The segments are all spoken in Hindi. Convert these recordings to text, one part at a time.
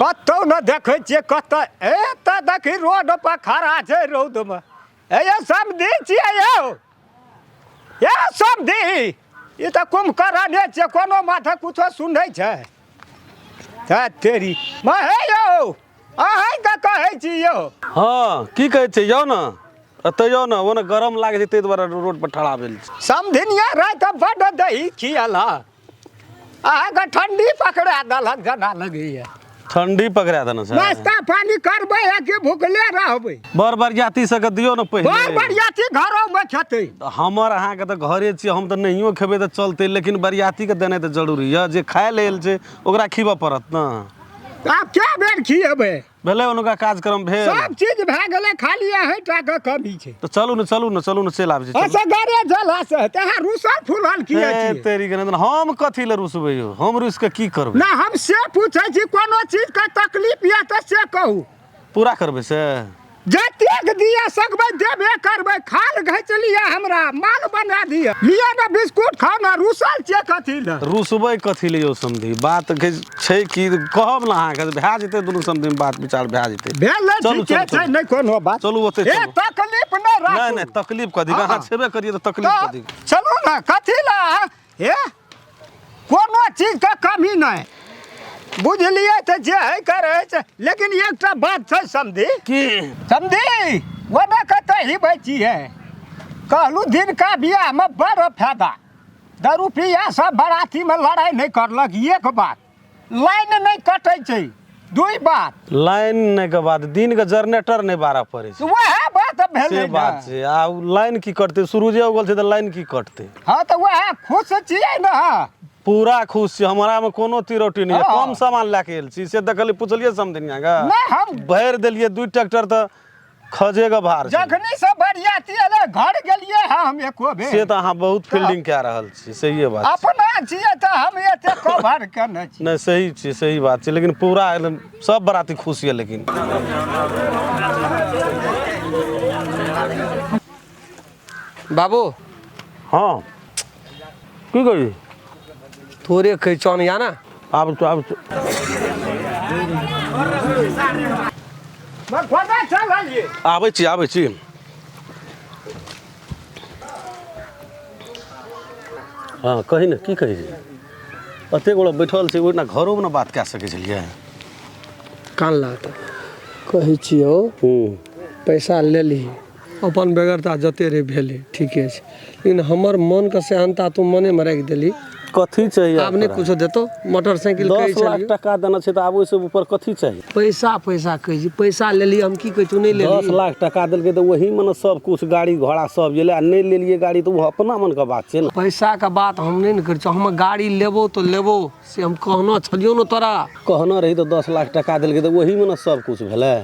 कतौ न देखै छियै कतऽ एतऽ देखी रोड पर खड़ा छै रौद में ये समधी छियै ये समधी ई तऽ कुम्भकर्णे छियै कोनो माथे कुछो सुनै छै तेरी मैं हे यौ अहीं के कहै छी यौ हाँ की कहै छै यौ न एतऽ यौ न ओने गरम लागे छै ताहि दुआरे रोड पर ठड़ा भेल छै समधिनिया राति बड्ड दही खियला अहाँके ठंडी पकड़ा देलक जेना लगैया ठंडी पकड़ा देना छै नाश्ता पानी करबै कि भूखले रहबै बर बरियाती सबके दियौ न बर पहिले बरियाती घरों में खेतै हमर अहाँके तऽ घरे छियै हम तऽ नहियो खेबै तऽ चलतै लेकिन बरियातीके देनाइ तऽ जरूरी यऽ जे खाय लेल छै ओकरा खिबऽ पड़त न आब क्या बेर खियेबै भेलै उनका कार्यक्रम भेल सब चीज भए गेलै खाली अहींटा के कमी छै तऽ चलू न चलू न चलू न चलि आबै छी असगरे जला से तेहा रुसल फुलल किए छी तेरी के नहि हम कथी लए रुसबै यौ हम रुस के की करबै ना हम से पूछै छी कोनो चीज के तकलीफ या तऽ से कहू पूरा करबै से जतेक दिया सकबै देबे करबै खाल घैच लिया हमरा माल बना दिया लिया ना बिस्कुट खाओ ना रुसल छियै कथी लए रुसबै कथी लए यौ समधी बात छै कि कहब न अहाँके भए जेतै दुनू समधी बात विचार भए जेतै भेलै ठीके छै नहि कोनो बात चलू ओतै ए तकलीफ नहि राखू नहीं तकलीफ कथी अहाँ छेबे करिए तऽ तकलीफ कथी चलू ना कथी लए हे कोनो चीज के कमी नहीं बुझलिए तो जे है करे छै लेकिन एकटा बात छै समधी की समधी ओना कतऽ ही बची है कहलू दिन का बियाह में बड़ फायदा दारू पिया सब बराती में लड़ाई नहीं करलक एक बात लाइन नहीं कटे छै दुई बात लाइन नहीं के बाद दिन के जनरेटर नहीं बारह पड़े छै वह बात भेलै से बात छै आ लाइन की कटते सूरजे उगल छै तऽ लाइन की कटते हाँ तो वह खुश छियै ना पूरा खुश छी हमरा में कोनो तिरोटी नहीं है हाँ। कम सामान लेके आयल छी से देखलिए पुछलिए समधिनिया का नहीं हम भर देलिए 2 ट्रैक्टर तऽ खजेगा भार छै जखनी से बरियाती अले घर गेलिए हम एको बेर से तऽ अहाँ बहुत फील्डिंग कए रहल छी सही बात छै अपना छियै तऽ हम एते कवर करने छी नहीं सही छी सही बात छै लेकिन पूरा एकदम सब बराती खुश है लेकिन बाबू हाँ की कही थोड़े खैचौन या ना आब मैं खोदा चलिए आबै छी हाँ कही ने की कही एते गोड़ा बैठल छै ओहिना घरोमे ने बात कए सकै छलियै कान लात कहै छियौ पैसा ले ली अपन बेगरता जते रे भेले ठीके छै लेकिन हमर मन के सेहनता तू मने में राखि देली कथी चाहिए आब नहीं कुछो देतो मोटरसाइकिल 10 लाख टका देना छै तऽ आब ओइसे ऊपर कथी चाहिए पैसा कहै छी पैसा ले ली हम की कहै तू नहीं ले 10 लाख टका देलकै तऽ वही में सब कुछ गाड़ी घोड़ा सब गेलै आ नहीं लेलिए गाड़ी तऽ वो अपना मन के बात छै ने पैसा के बात हम नहीं न करै छी हम गाड़ी लेबो तो लेबो से हम कहना छलियो न तोरा कहना रही तऽ 10 लाख टका देलकै तऽ वही में न सब कुछ भेलै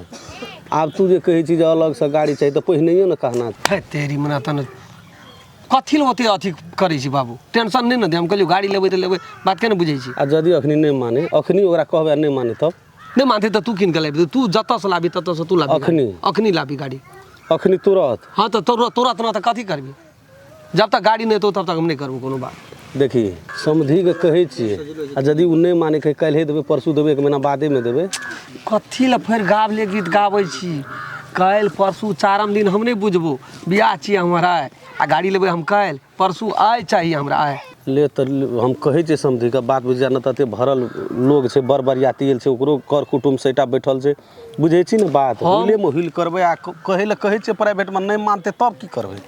आब तू जे कहै छी जे अलग से गाड़ी चाहिए तऽ पहिनैयो न कहना है तेरी मना तन कथी ल ओते अथी करै छी बाबू टेंशन नहीं न दे हम कहलियो गाड़ी लेबै तऽ लेबै बात के न बुझै छी आ यदि अखनी नहीं माने अखनी ओकरा कहबै नहीं माने तब नहीं मानते तो तू किन के लाबी तू जतऽ से लाबी ततऽ से तू लाबी अखनी लाबी गाड़ी अखनी तुरंत हाँ तो तुरंत ना तो कथी करबी जब तक गाड़ी नहीं तो तब तक हम नहीं करबो कोनो बात देखी समधी के कहै छियै आ यदि उ नहीं माने के काल्हे देबै परसू देबै 1 महीना बादे में देबै कथी ल फेर गावले गीत गाबै छी काल्हि परसू चारम दिन हम नहीं बुझबो बियाह छियै हमरा आ गाड़ी लेबै हम काल्हि परसू आइ चाहिए हमरा आइ ले तऽ हम कहै छियै समधी के बात बुझिया न तते भरल लोग छै बर बरियाती आयल छै ओकरो कर कुटुम्ब सेटा बैठल छै बुझै छी ने बात हुले में हुल करबै आ कहै ल कहै छियै प्राइवेट में नहीं मानते तब की करबै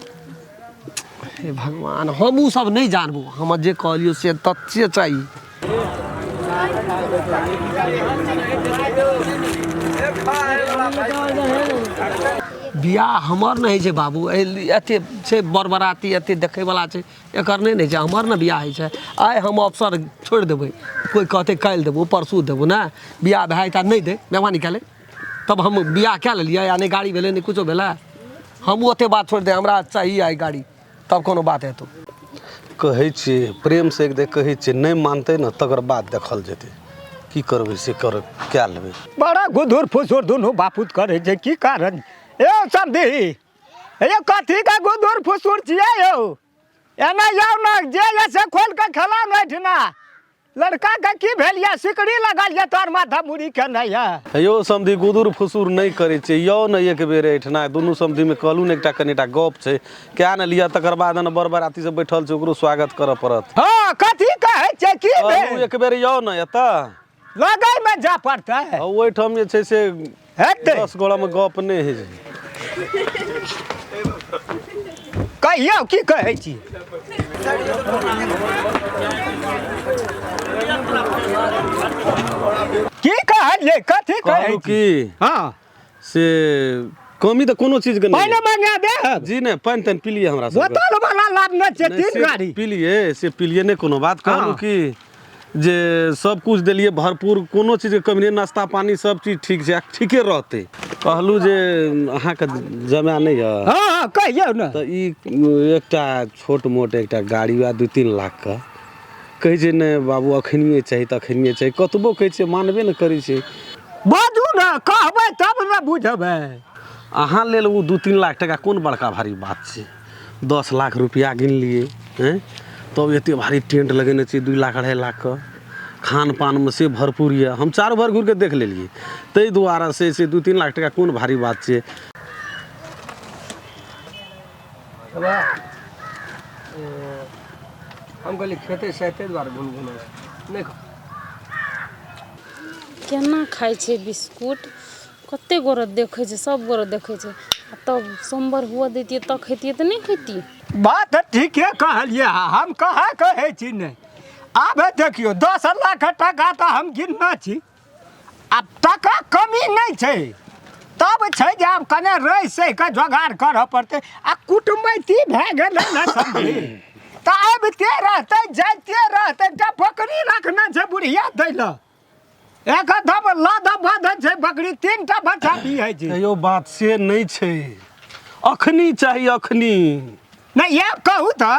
हे भगवान हम उ सब नहीं जानबो हम जे कहलियो से तत्य चाहिए बियाह हमर नहीं छै बाबू एते छै बरबराती एते देखै वाला छै एकर नहीं छै हमर न बियाह है छै आइ हम अवसर छोड़ देबै कोई कहते काल्हि देबो परसू देबो ना बियाह भए ता नहीं दे बेमानी कए ले तब हम बियाह कए लेलिए या नहीं गाड़ी भेलै नहीं कुछो भेलै हम ओते बात छोड़ दे हमरा चाहिए आई गाड़ी तब कोनो बात है तो कहै छियै प्रेम से एक दे कहै छियै नहीं मानते न तकर बाद देखल जेतै की करबै से कर क्या लेबै बड़ा गुदुर फुसुर दुनू बापूत करे छै की कारण ए समधी ए कथी का गुदुर फुसुर छियै यौ एना जाउ न जे से खोल के खेला नहीं ठना लड़का के की भेल या सिकड़ी लगल या तोर माथा मुड़ी के नहीं है यो समधी गुदुर फुसुर नहीं करे छै यो न एक बेर एठना दुनू समधी में कहलू ने एकटा कनिटा गप छै क्या न लिया तकर बाद न बर बराती से बैठल छै ओकरो स्वागत करऽ पड़त। हां कथी कहै छै की कहलू एक बेर यो न एता लगै में जा पड़तै ओइ ठाम जे छै से हेतै 10 गोड़ा में गप नहीं है कहियो की कहै छी की कहलिए कथी कहै कहलू छी की हां से कमी तो कोनो चीज के पानी नहीं मांगा दे जी नहीं पानी तन पी लिए हमरा सब बोतल वाला लाभ न छै तीन गाड़ी पी लिए से पी लिए नहीं कोनो बात कहलू हाँ। की जे सब कुछ दिलिए भरपूर कोनो चीज के कमी नहीं नाश्ता पानी सब चीज ठीक छै ठीके रहते कहलू जे अहाँ के जमा नहीं है हां कहियो न तो ई एकटा छोट मोट एकटा गाड़ी वा 2-3 लाख का कहै छै नहीं बाबू अखनिए चाहिए त अखनिए चाहिए कतबो कहै छै मानबे न करै छै बाजू न कहबै तब न बुझबै अहाँ लेल वो 2-3 लाख टका कोन बड़का भारी बात छै 10 लाख रुपया गिन लिए हैं तब एते भारी टेंट लगेने छै 2 लाख 2.5 लाख का खान पान में से भरपूर है हम चारों भर घूर के देख लेलिए ताहि दुआरे से 2-3 लाख टका कोन भारी बात छै। हम कहली खेते सहते द्वारे गुनगुना नहीं केना खाइ छै बिस्कुट कते गोरे देखै छै सब गोरे देखै छै तब सोमवार हुआ देतिए त खैतिए त नहीं खैतिए बात ठीके कहलिए हम कहाँ कहै छी नहीं आब देखियो 10 लाख टका तो हम गिनना छी अब टका कमी नहीं छै तब छै जे आब कने रहि सहि के जोगाड़ करऽ पड़तै आ कुटमैती भए गेलै न समझी त आबिते रहतै जाइते रहतै त बकरी रखना छै बुढ़िया दै ल एकदम लाद बाध छै बकरी 3टा बच्चा बिहै छै यो बात से नहीं छै अखनी चाहिए अखनी नहीं ये कहू तो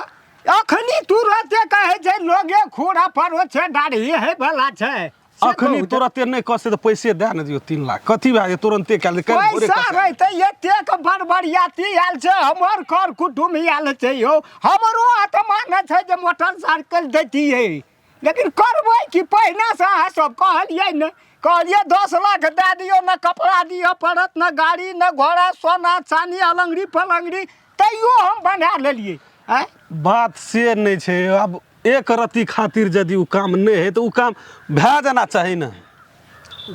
अखनी तुरंते कहे छै लोगे खूड़ा परो छै दाढ़ी है वाला छै अखनी तुरंते नहीं कसे तो पैसे दे न दियो 3 लाख कथी भए तुरंते काल पैसा रहते एतेक बड़बड़ियाती आयल छै हमर कर कुटुम आयल छै यौ हमरो आत्मा न छै जे मोटरसाइकिल दैतियै लेकिन करबै कि पहिने से अहाँ सब कहलिए न कहलिए 10 लाख दे दियो न कपड़ा दियो पड़त न गाड़ी न घोड़ा सोना चांदी अलंगड़ी पलंगड़ी तैयो हम बना लेलिए हैं बात से नहीं छै अब एक रत्ती खातिर यदि उ काम नहीं है तो उ काम भए जाना चाही न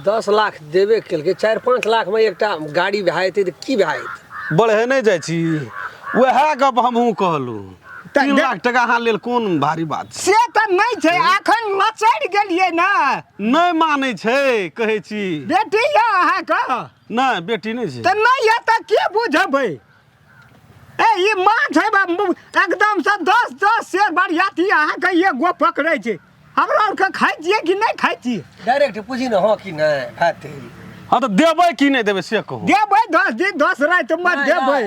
10 लाख देबे केलकै 4-5 लाख में एकटा गाड़ी भए जेतै त की भए जेतै बढ़े नहीं जाइ छी वएह गप हमहूँ कहलू 3 लाख टका अहाँ लेल कोन भारी बात छै से त नहीं छै अखन लचड़ गेलिए न नहीं मानै छै कहै छी बेटी या अहाँ का नहीं बेटी नहीं छै त नहीं है त के बुझबै ए ई मां छै एकदम से 10 शेर बरियाती अहाँ के ये गो पकड़ै छै हमरा और के खाइ छियै कि नहीं खाइ छियै डायरेक्ट पूछी न हां कि नहीं खाते हाँ तो देबै कि नहीं देबै से कहू देबै 10 दिन 10 रात मत देबै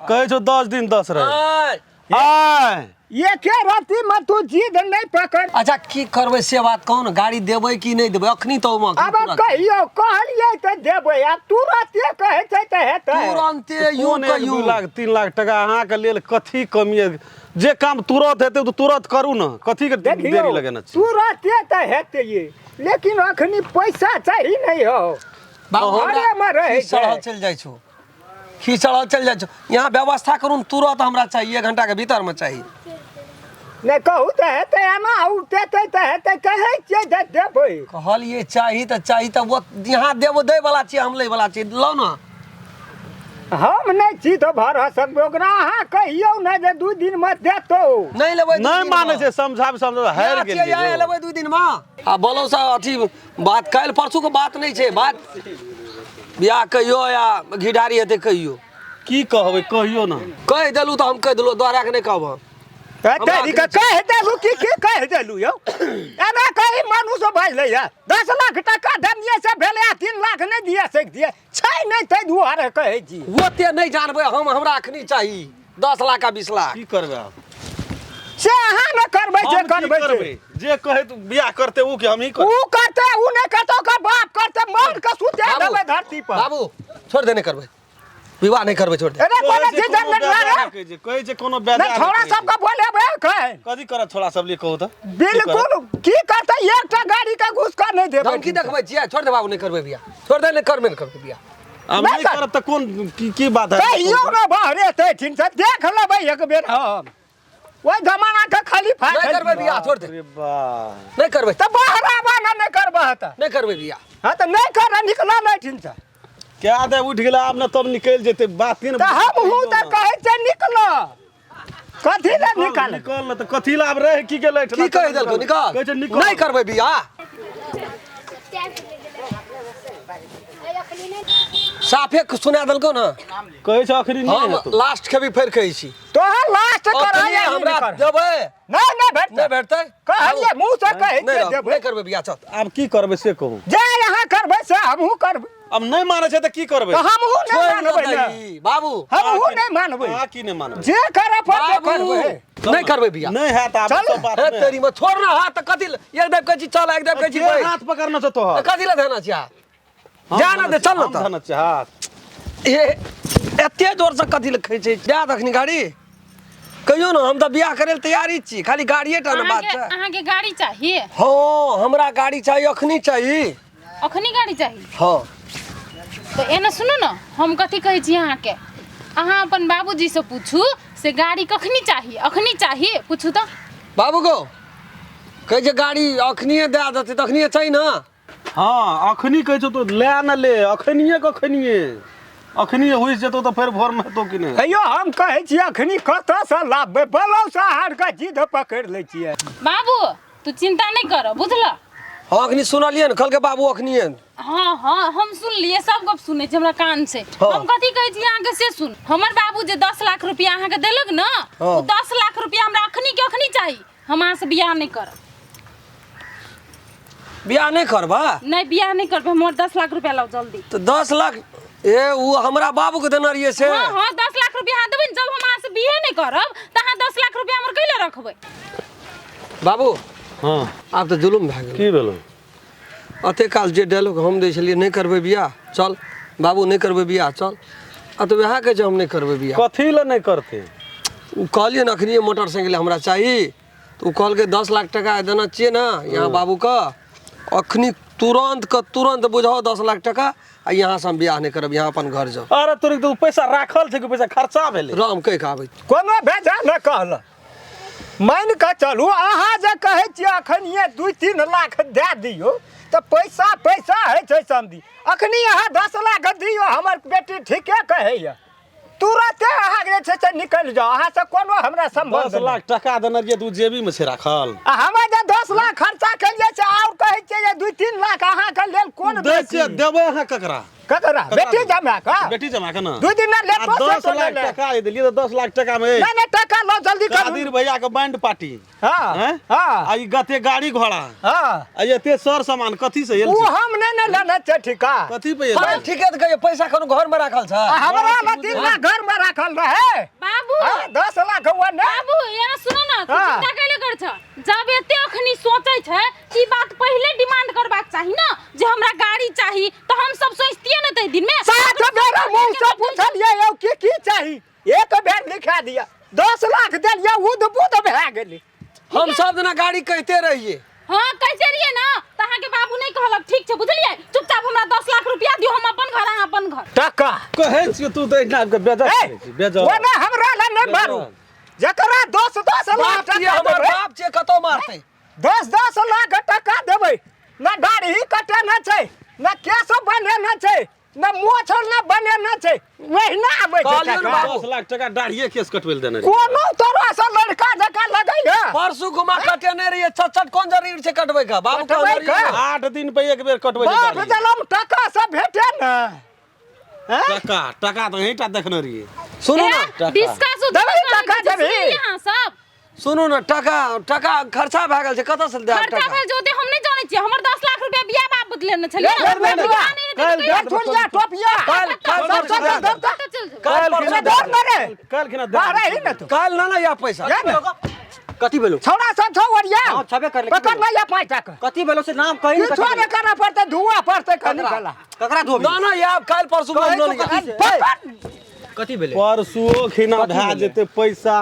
कहै छौ 10 दिन 10 रात आय आय एके राति में तू जिद नहीं पकड़ अच्छा की करबै से बात कहू न गाड़ी देबै कि नहीं देबै अखनी तो अब कहियो कहलिए त देबै अब तुरंते कहै छै त हेतै तुरंते यू कोन 1 कहियो 2 लाख 3 लाख टका अहाँ के लेल कथी कमी है जे काम तुरंत हेतै तो तुरंत करू न कथी के देरी लगेना छै तुरंते त हेतै ये लेकिन अखनी पैसा चाही नहीं हो घरे में रहै छै खींचड़ चल जाइ छौ खींचड़ चल जाइ छौ यहाँ व्यवस्था करू तुरंत हमरा चाहिए 1 घंटा के भीतर में चाहिए नहीं कहू त हेतै एना उठतै त हेतै कहै छियै जे देबै कहलिए चाहिए त वो यहाँ देबो दै वाला छियै हम लै वाला छियै लो न हम नहीं छी तो भर सकबो ओकरा अहाँ कहियो न जे 2 दिन में देतो नहीं लेबै नहीं मानै छै समझाब हारि गेलियै यहाँ लेबै 2 दिन में आ बोलो सा अथी बात काल्हि परसू के बात नहीं छै बात बियाह कहियो या घिढारी हेतै कहियो की कहबै कहियो न कहि देलू त हम कहि देलू दोहरा के नहीं कहब तेरी का कह देलू की कह देलू यौ एना कहीं मनुष्य भइले या 10 लाख टका दनिए से भेले 3 लाख नहीं दिए सक दिए छै नहीं तै दुआरे कहै छी ओते नहीं जानबै हमरा अखनी चाही 10 लाख आ 20 लाख की करबै आप से अहाँ न करबै जे करबै जे कहे तू बियाह करते ऊ के हम ही कर ऊ करते ऊ नहीं करतो का बाप करते मार के सुते देबै धरती पर बाबू छोड़ देने करबै विवाह नहीं करबे छोड़ दे अरे कोनो चीज नहीं लागे कहै छै कोनो बेजा नहीं छोड़ा सबका बोले बे कहे कथी करत छोड़ा सब लिए कहू त बिल्कुल की करते एकटा गाड़ी का घूस कर नहीं देबे धमकी देखबै छियै छोड़ दे बाबू नहीं करबे बियाह छोड़ दे नहीं करबे बियाह अब नहीं करत त कोन की बात है कहियो ना बहरे ते ठीक से देख लेबै एक बेर हम ओइ जमाना के खाली फाड़ नहीं करबे बियाह छोड़ दे अरे वाह नहीं करबे त बहरा बना नहीं करबे त नहीं करबे बियाह हां त नहीं कर निकला नहीं ठीक से क्या दे उठ गेला आब न तब निकल जेते बात ने त हम हूं त कहै छै निकलो कथी ले निकाल निकल न त कथी लाभ रहे की गेलै की कह देलको निकाल कहै छै निकल नहीं करबे बियाह साफे सुना देलको ना कहै छै अखरी हम नहीं लास्ट के भी फेर कहै छी तो लास्ट अखनी कराया हमरा देबै नहीं भेट नहीं भेटतै कहलिए मुंह से कहै छै देबै नहीं करबे बियाह चल आब की करबै से कहू जे यहाँ करबै से हमहू करबै अब नहीं माने छै त की करबै तो हमहू नहीं छोड़ मानबै दे ना बाबू हमहू नहीं मानबै हां की नहीं मानबै जे करे पड़तै बाबू करबै नहीं करबे बियाह नहीं है त आब चल, सब बात ए में तेरी में छोड़ ना हाथ त कथि एक देव कहै छी चल एक देव कहै छी के हाथ पकड़ना छ तो कथि ले देना छी जाना दे चल ना त धन छ हाथ ए एते जोर से कथि ले कहै छै जा दखनी गाड़ी कहियो ना हम त बियाह करे ले तैयारी छी खाली गाड़िए टा ना बात छै अहाँ के गाड़ी चाहिए हां हमरा गाड़ी चाहिए अखनी चाहिए अखनी गाड़ी चाहिए हां तो एना सुनू ना हम कथी कहै छी अहाँ के अहाँ अपन बाबूजी से पूछू से गाड़ी कखनी चाहिए अखनी चाहिए पूछू तो बाबू को कहै छै गाड़ी अखनिए दे देतै तखनिए चाहिए ना हां अखनी कहै छ तो ले न ले अखनिए होई जेतो तो फिर भोर में तो कि नहीं हेयो हम कहै छी अखनी कतऽ से लाबबै बलौ शहर का जिद पकड़ लै छियै बाबू तू चिंता नहीं कर बुझल हां अखनी सुनलिए न कल के बाबू अखनिए हाँ हाँ हम सुन लिए सब गप सुने छी हमरा कान से हाँ। हम कथी कहै छी अहाँ के से सुन हमर बाबू जे 10 लाख रुपया अहाँ के देलक ना हाँ। ओ 10 लाख रुपया हमरा अखनी के अखनी चाहिए हम अहाँ से बियाह नहीं करब बियाह नहीं करबा नहीं बियाह नहीं करब हमर 10 लाख रुपया लाओ जल्दी तो 10 लाख ए वो हमरा बाबू के देना रहिए से हाँ हाँ 10 लाख रुपया अहाँ देबै न, जब हम अहाँ से बियाह नहीं करब त अहाँ 10 लाख रुपया हमर कैले रखबै बाबू हां आब तो जुलुम भए गेल की भेलो अते काल जे डायलॉग हम दै छलिए नहीं करबे बियाह चल बाबू नहीं करबे बियाह चल आ तो वएह के जे हम नहीं करबे बियाह कथी ले नहीं करते उ कहलिए न अखनी मोटरसाइकिल हमरा चाहिए तो कहल के 10 लाख टका देना चाहिए ना यहाँ बाबू का अखनी तुरंत बुझाओ 10 लाख टका आ यहाँ से हम बियाह नहीं करब यहाँ अपन घर जाओ अरे तोरी तो पैसा राखल छै कि पैसा खर्चा भेलै राम कह के आबै कोनो भेजा न कहल मान के चलू अहाँ जे कहै छियै अखनिए 2-3 लाख दे दियौ तो पैसा है छै समझी अखनी अहाँ 10 लाख दियौ हमर बेटी ठीके कहैया तुरंते अहाँ जे छै से निकल जाओ अहाँ से कोनो हमरा संबंध 10 लाख टका देने रहिए तू जेबी में छै राखल हमे जे 10 लाख खर्चा केलिए से और कहै छियै जे 2-3 लाख अहाँ के लेल कोन दै छै देबै अहाँ ककरा ककरा बेटी जमा का बेटी जमा के ना 2 दिन ना लेट 10 लाख टका दे दिए तो 10 लाख टका में नहीं टका लो जल्दी कर कादिर भैया के बैंड पार्टी हां हैं हां आ ई गते गाड़ी घोड़ा हां आ एते सर सामान कथी से वो हम नहीं लेना छै ठिका कथी पे हाँ ठीक है तो कहिए पैसा कोनो घर में राखल छ हमरा लतीन ना घर में रखल रहे बाबू 10 लाख हुआ ना बाबू एना सुनो ना तू हाँ। चिंता कैले कर छ जब एते अखनी सोचै छै ई बात पहले डिमांड करबाक चाही ना जे हमरा गाड़ी चाही तो हम सब सोचतिए न तै दिन में साथ बेरा मुंह से पूछलिए यौ की चाही एक बेर लिखा दिया 10 लाख देलिए उद बुद भए गेली हम सब जना गाड़ी कहते रहिए हां कहते रहिए ना त अहाँ के बाबू नहीं कहलक ठीक छै बुझलिए चुपचाप हमरा 10 लाख रुपया दियो हम अपन घर अहाँ अपन घर टका कहै छियै तू तो इतना बेजा बेजा वो ना हमरा ला नहीं मारू जकरा 10 लाख बाप छिए टका हमर देबै बाप छिए कतो मारते 10 लाख टका देबै ना दाढ़ी कटे ना छै ना केस बने ना छै ना मोछल ना बने ना छै महीना आबै छै कहलियौ ने टका। बाबू। 10 लाख टका दाढ़िए केस कटवेल देने रही कोनो तरह से लड़का जका लगै है परसू घुमा कटे नहीं रहिए छट कोन जरूरी छै कटबै का बाबू कटबै कहने का? रहिए 8 दिन पे एक बेर कटवे बाप दाढ़ी जलम टका से भेटे ना हैं टका तो यहीटा देखने रहिए सुनू ना डिस्कस देबै टका देबै। यहां सब सुनू ना टका खर्चा भए गेल छै कतऽ से दे खर्चा टका भेल जोते हम नहीं जानै छियै हमर 10 लाख रुपया बियाह बाप बदले न छलिए ले, ले, ले, ले। छोड़िया टोपिया कल कल परसों दौड़ मारे कल खिना बाहर ही ना तू काल ना या पैसा या ना कथी भेलो छौड़ा सब छौ ओरिया हाँ, छबे करले। पकड़ ना या 5 टका कथी भेलो से नाम कही ये छोड़े करना पड़ता धुआं पड़ता खनी ककरा गला ककरा धोबी ना या काल परसू कहै बोल तो लिया कथी से? पकड़ कथी भेलै परसुओ खिना कथी भए भेलै? जेते पैसा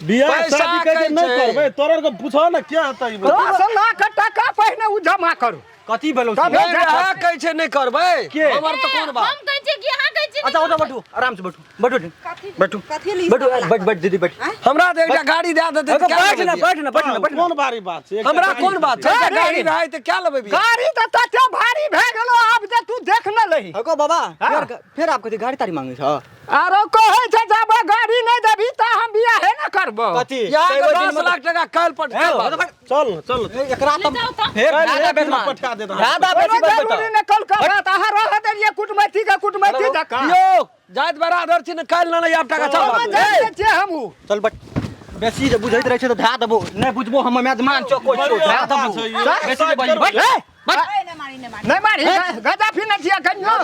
बियाह पैसा शादी के कहै नहीं छै। करबे तोरा के पूछो ना क्या हेतै ई में? 10 लाख टका पहिने उ जमा करू कथी भेलो तब नहीं रहा कहै छै नहीं करबै के? हमर तो कोन बात हम कहै छियै कि अहाँ कहै छियै अच्छा उठो बैठू आराम से बैठू बैठू बैठू बैठू बैठ बैठ दीदी बैठ हमरा तो एकटा गाड़ी दे देते तो क्या बैठ लेबै ना बिया? बैठ ना बैठ ना बैठ कौन बारी बात छै? एकटा हमरा गाड़ी कोन बात छै गाड़ी- एकटा गाड़ी रहै त क्या लेबै बिया? गाड़ी तो तते भारी भए गेलो आब जे तू देख न लही हको बाबा हाँ। फिर आप कथी गाड़ी तारी मांगे छ आरो कहै छै जब गाड़ी नहीं देबी त हम बियाहे न करबो कथी यहाँ कई के गो दिन 10 में- लाख टका काल पर ए, बैठ, बैठ। चल न, चल न। एकरा ले तब जाओ तो फिर कल ज्यादा एक दिन बेचमा पठा देता। ज्यादा कोनो बेची जरूरी न कल का बात अहाँ रह देलिए कुटमैती के कुटमैती जका यो जात बरादर छी न काल न आब टका हम चल जान छियै हमहू चल बैठ बेसी जे बुझैत रहै छै त धा देबो नहि बुझबो हम मेजमान छौ कोइ छौ धा देबो बेसी जे बजी बैठ नहीं मारी गजा फिर न छिया कन्यो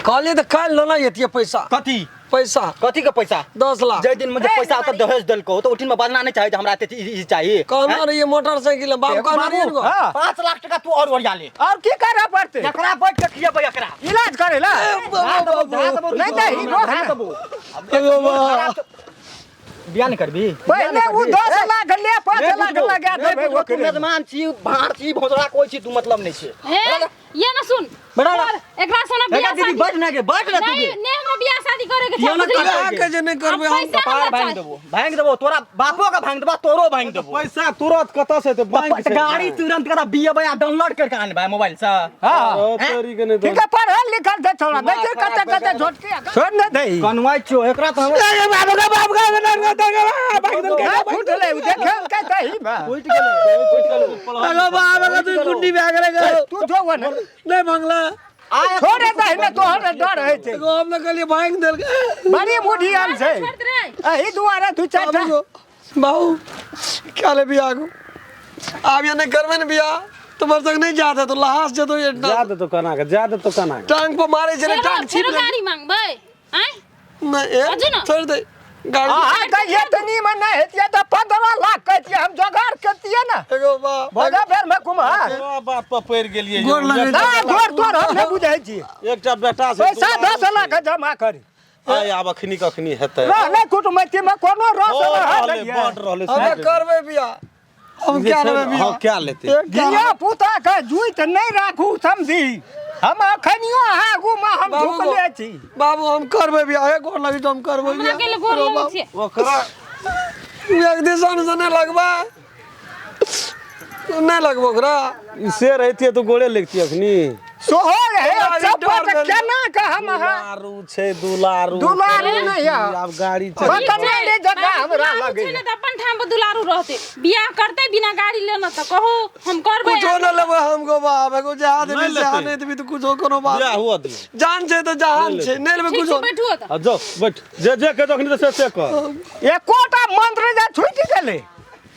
कहलिए त काल न एतिए पैसा कथी पैसा कथी के पैसा 10 लाख जै दिन में जे पैसा त दहेज देलको तो उठिन में बजना नहीं चाहिए हमरा एते ई चाहिए कहना रहिए मोटरसाइकिल बाप कहना रहिए इनको। हां 5 लाख टका तू और ओरिया ले और की करे पड़ते एकरा बैठ के खियाबे एकरा इलाज करे ला नहीं दही धा देबो बियाह नहीं करबी पहले वो 10 लाख ले 5 लाख लगा देबे तू ओकरे मेजमान छी भाड़ छी भोजरा कोई छी तू मतलब नहीं छे ए ये ना सुन बड़ा ना। एकरा सोना बियाह दीदी बैठ ना के बैठ ना तू नहीं ने हमरा बियाह शादी करे के किया ना छै करे? क्या के जे नहीं करबे हम पैसा कपार हमरा भांग चाहिए। देबो तोरा बापो का भांग देबो तोरो भांग देबो पैसा तुरंत कतऽ से ते बैंक से गाड़ी तुरंत करा बीए डाउनलोड करके आनबा मोबाइल से हां ओ तोरी के नहीं ठीक है पढ़ल लिखल थे छोड़ा नहीं फिर कते कते झोटकी छोड़ न दही कनवाई छो एकरा तो फूट ले देखे के दही बा उठ गेले अगो बाप अगो तू गुड्डी में आगे लगा तू जो वो न नहीं मंगला छोड़े दही न तोहर डर है छे एगो हम न कहलिए भांग देल के बड़ी मुठी हम से छोड़ रे एही दुआरे तू चाचा बाबू क्या ले बिया को आप ये नहीं करबे न बिया तुम्हारे संग नहीं जाता तो लाश जे तो ये ज्यादा तो कना के ज्यादा तो कना के टांग पर मारे जे टांग छिप चलो ले गाड़ी मांगबै आय नहीं अजू ना। छोड़ दे गाड़ी हां त ये तनी में नहीं हेतिया त 15 लाख कहतिए हम जोगाड़ करतिए ना एगो बाप भगा बेर में कुमार तोरा बात पर पड़ गेलिए गोर लगे ना घर तोर हम नहीं बुझै छी एकटा बेटा से पैसा 10 लाख जमा करी आय आब अखनी कखनी हेतै रहले कुटमैती में कोनो रस ओ न रहले है बड रहले अबे करबे बिया हम क्या लेबे बिया हां क्या लेते धिया पुता के जुइत नहीं राखू समझी हम अखनियो आगू में हम बाबू झुकले छी बाबू हम करबे बिया एक गोर लगी तो हम करबे हमरा के ले गोर लगै छै ओकरा एक दिसन से नहीं लगबा नहीं लगबो ओकरा ई से रहतिए तो गोड़े लगती अखनी सोहर है अरे सब डर पर गेल। केना के हम दुलारू छै दुलारू दुलारू नहीं है आब गाड़ी छै बकने जगह हमरा लगे छै ने त अपन ठाम पर दुलारू रहते बियाह करते बिना गाड़ी लेना त कहू हम करबै कुछो न लेबे हमको बाप एगो जहाज नहीं में से लेते। आने देबी तो कुछो कोनो बात बियाह हुआ दियो जान छै तो जहान छै नहीं लेबे ठीक कुछो छै बैठू त आ जाओ बैठ जे कह अखनी तो से कर एकोटा मंत्र जे छूट गेले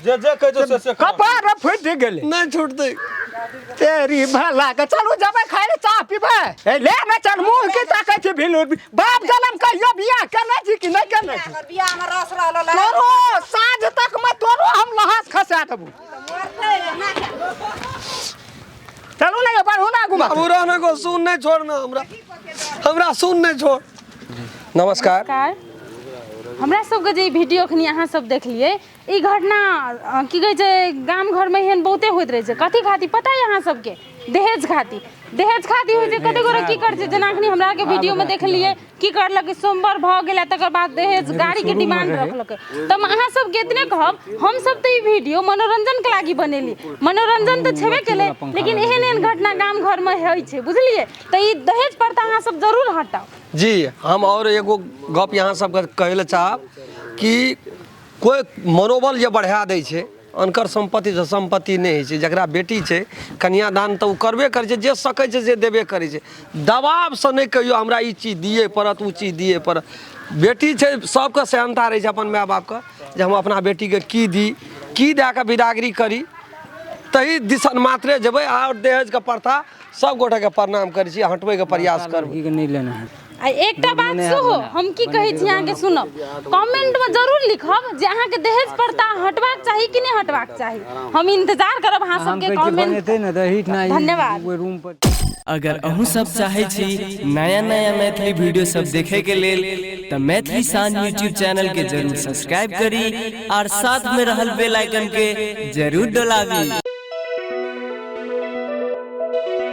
जे कह से कर कपार फुट गेले नहीं छूटते तेरी भला के चलू जबै खाए ले चाह पीबे ए ले न चल मुंह के ताकै छै भिलू बाप जन्म कहियो बियाह केना छी कि नहीं केना छी बियाह में रस रहल तोरो साँझ तक में तोरो हम लहास खसा देबू चलू नहीं अपन हुना घुमा बाबू रहने को सुन नहीं छोड़ना हमरा सुन नहीं छोड़ नमस्कार नमस्कार हमरा सबके जे वीडियो अखनी अहाँ सब देखलिए ई घटना की कहै छै गाम घर में एहन बहुते होइत रहे छै कथी खाती पता है अहाँ सबके दहेज खाती होइ छै कते गोरे की कर छै जेना अखनी हमरा के वीडियो में देखलिए की करलक सोमवार भ गेला तकर बाद दहेज गाड़ी के डिमांड रखलक त अहाँ सब कितने कहब हम सब त ई वीडियो मनोरंजन के लागी बनेली मनोरंजन त छेबे केले लेकिन एहन एहन घटना गाम घर में होइ छै बुझलिए त ई दहेज प्रथा अहाँ सब जरूर हटाओ जी हम और एगो गप यहाँ सबके कहै ले चाहब कि कोई मनोबल जे बढ़ा दै छै अनकर संपत्ति से संपत्ति नहीं है जकरा बेटी छै कन्यादान तो करबे करे छै जे सकै छै से देबे करे छै दबाव से नहीं कहियो हमरा ई चीज दिए पड़त उ चीज दिए पड़त बेटी छै सबके सहनता रहे छै अपन माय बाप के जे हम अपना बेटी के की दी की दे के विदागरी करी तही दिशन मात्रे जेबै और दहेज के प्रथा सब गोटे के प्रणाम करै छी हटबै के प्रयास करबै नहीं लेना है आ एकटा बात सेहो हम की कहै छी अहाँके सुनब कमेंट में जरूर लिखब जे अहाँके दहेज प्रथा हटबाक चाही कि नहीं हटबाक चाही हम इंतजार करब अहाँ सबके कमेंट ना दही ना धन्यवाद रूम पर अगर अहूँ सब चाहे छी नया नया मैथिली वीडियो सब देखे के लेल तो मैथिली शान यूट्यूब चैनल के जरूर सब्सक्राइब करी और साथ में रहल बेल आइकन के जरूर दबावी।